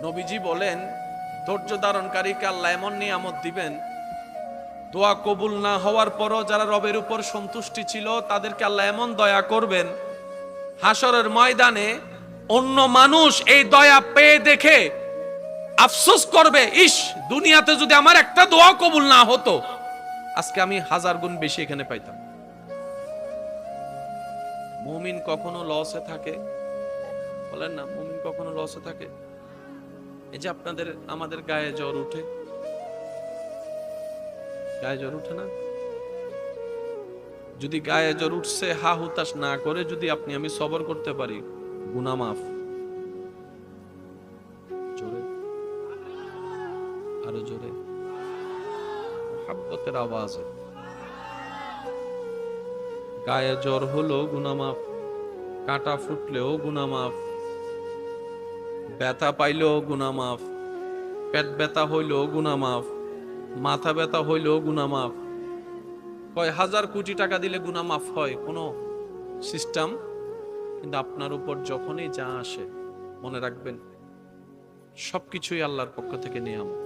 নবীজি বলেন, ধৈর্য ধারণকারীকে আল্লাহ এমন নিয়ামত দিবেন, দোয়া কবুল না হওয়ার পরও যারা রবের উপর সন্তুষ্টি ছিল তাদেরকে আল্লাহ এমন দয়া করবেন, হাসরের ময়দানে অন্য মানুষ এই দয়া পেয়ে দেখে আফসোস করবে, ইস, দুনিয়াতে যদি আমার একটা দোয়া কবুল না হতো, আজকে আমি 1000 গুণ বেশি এখানে পাইতাম। মুমিন কখনো লসে থাকে? বলেন না, মুমিন কখনো লসে থাকে? এই যে আমাদের গায়ে জ্বর উঠে, গায়ে জ্বর উঠে না? যদি গায়ে জ্বর উঠছে হা হুতাশ না করে যদি আপনি আমি সবর করতে পারি, গুনাহ মাফ। জোরে, আরো জোরে, মুহাব্বতের আওয়াজে। গায়ে জ্বর হলো গুনাহ মাফ, কাঁটা ফুটলেও গুনাহ মাফ, ব্যথা পাইলেও গুনাহ মাফ, পেট ব্যথা হইলেও গুনাহ মাফ, মাথা ব্যথা হইলেও গুনাহ মাফ। কয় হাজার কোটি টাকা দিলে গুনাহ মাফ হয় কোন সিস্টেম? কিন্তু আপনার উপর যখনই যা আসে, মনে রাখবেন সবকিছুই আল্লাহর পক্ষ থেকে নিয়ামত।